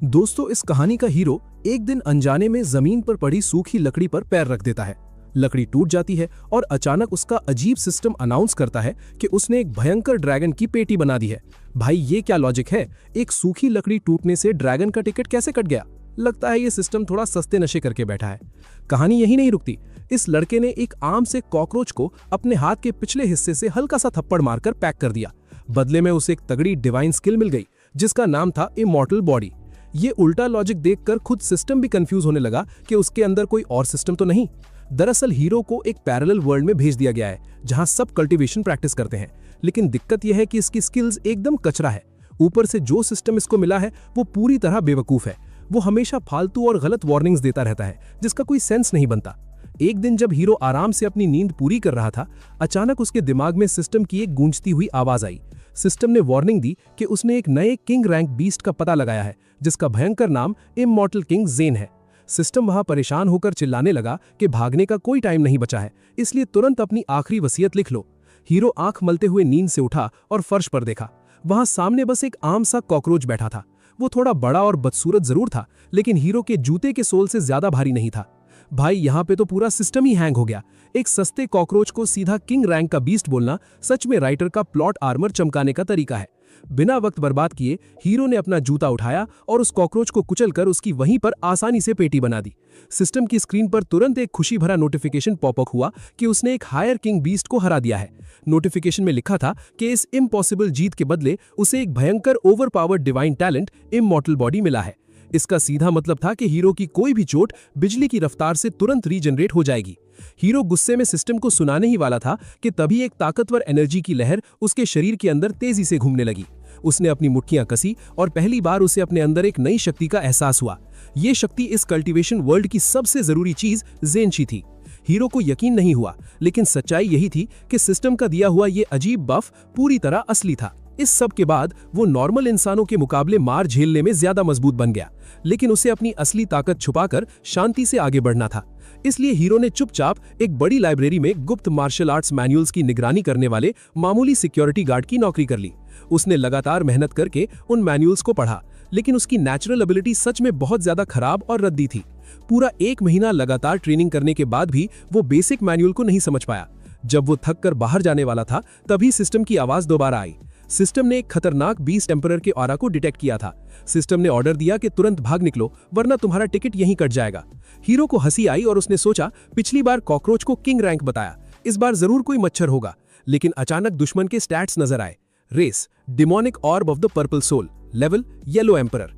दोस्तों, इस कहानी का हीरो एक दिन अनजाने में जमीन पर पड़ी सूखी लकड़ी पर पैर रख देता है। लकड़ी टूट जाती है और अचानक उसका अजीब सिस्टम अनाउंस करता है कि उसने एक भयंकर ड्रैगन की पेटी बना दी है। भाई, ये क्या लॉजिक है? एक सूखी लकड़ी टूटने से ड्रैगन का टिकट कैसे कट गया? लगता है ये सिस्टम थोड़ा सस्ते नशे करके बैठा है। कहानी यही नहीं रुकती। इस लड़के ने एक आम से कॉकरोच को अपने हाथ के पिछले हिस्से से हल्का सा थप्पड़ मारकर पैक कर दिया। बदले में उसे एक तगड़ी डिवाइन स्किल मिल गई जिसका नाम था इमॉर्टल बॉडी। ये उल्टा लॉजिक देखकर खुद सिस्टम भी कंफ्यूज होने लगा कि उसके अंदर कोई और सिस्टम तो नहीं। दरअसल हीरो को एक पैरेलल वर्ल्ड में भेज दिया गया है जहां सब कल्टीवेशन प्रैक्टिस करते हैं, लेकिन दिक्कत यह है कि इसकी स्किल्स एकदम कचरा है। ऊपर से जो सिस्टम इसको मिला है वो पूरी तरह बेवकूफ है। वो हमेशा फालतू और गलत वार्निंग्स देता रहता है जिसका कोई सेंस नहीं बनता। एक दिन जब हीरो आराम से अपनी नींद पूरी कर रहा था, अचानक उसके दिमाग में सिस्टम की एक गूंजती हुई आवाज आई। सिस्टम ने वार्निंग दी कि उसने एक नए किंग रैंक बीस्ट का पता लगाया है जिसका भयंकर नाम इमॉर्टल किंग ज़ेन है। सिस्टम वहां परेशान होकर चिल्लाने लगा कि भागने का कोई टाइम नहीं बचा है, इसलिए तुरंत अपनी आखिरी वसीयत लिख लो। हीरो आंख मलते हुए नींद से उठा और फर्श पर देखा। वहां सामने बस एक आम सा कॉकरोच बैठा था। वो थोड़ा बड़ा और बदसूरत जरूर था, लेकिन हीरो के जूते के सोल से ज्यादा भारी नहीं था। भाई, यहाँ पे तो पूरा सिस्टम ही हैंग हो गया। एक सस्ते कॉकरोच को सीधा किंग रैंक का बीस्ट बोलना सच में राइटर का प्लॉट आर्मर चमकाने का तरीका है। बिना वक्त बर्बाद किए हीरो ने अपना जूता उठाया और उस कॉकरोच को कुचलकर उसकी वहीं पर आसानी से पेटी बना दी। सिस्टम की स्क्रीन पर तुरंत एक खुशी भरा नोटिफिकेशन पॉपअप हुआ कि उसने एक हायर किंग बीस्ट को हरा दिया है। नोटिफिकेशन में लिखा था कि इस इम्पॉसिबल जीत के बदले उसे एक भयंकर overpowered divine talent immortal body मिला है। इसका सीधा मतलब था कि हीरो की कोई भी चोट बिजली की रफ्तार से तुरंत रीजनरेट हो जाएगी। हीरो गुस्से में सिस्टम को सुनाने ही वाला था कि तभी एक ताकतवर एनर्जी की लहर उसके शरीर के अंदर तेजी से घूमने लगी। उसने अपनी मुट्ठियां कसी और पहली बार उसे अपने अंदर एक नई शक्ति का एहसास हुआ। ये शक्ति इस कल्टीवेशन वर्ल्ड की सबसे जरूरी चीज ज़ेनची थी। हीरो को यकीन नहीं हुआ, लेकिन सच्चाई यही थी कि सिस्टम का दिया हुआ ये अजीब बफ पूरी तरह असली था। इस सब के बाद वो नॉर्मल इंसानों के मुकाबले मार झेलने में ज्यादा मजबूत बन गया, लेकिन उसे अपनी असली ताकत छुपाकर शांति से आगे बढ़ना था। इसलिए हीरो ने चुपचाप एक बड़ी लाइब्रेरी में गुप्त मार्शल आर्ट्स मैनुअल्स की निगरानी करने वाले मामूली सिक्योरिटी गार्ड की नौकरी कर ली। उसने लगातार मेहनत करके उन मैनुअल्स को पढ़ा, लेकिन उसकी नेचुरल एबिलिटी सच में बहुत ज्यादा खराब और रद्दी थी। पूरा 1 महीना लगातार ट्रेनिंग करने के बाद भी वो बेसिक मैनुअल को नहीं समझ पाया। जब वो थक कर बाहर जाने वाला था, तभी सिस्टम की आवाज दोबारा आई। सिस्टम ने एक खतरनाक बीस्ट एम्परर के ऑरा को डिटेक्ट किया था। सिस्टम ने ऑर्डर दिया कि तुरंत भाग निकलो, वरना तुम्हारा टिकट यहीं कट जाएगा। हीरो को हंसी आई और उसने सोचा, पिछली बार कॉकरोच को किंग रैंक बताया, इस बार जरूर कोई मच्छर होगा। लेकिन अचानक दुश्मन के स्टैट्स नजर आए। Race, demonic orb of the purple soul, level yellow emperor.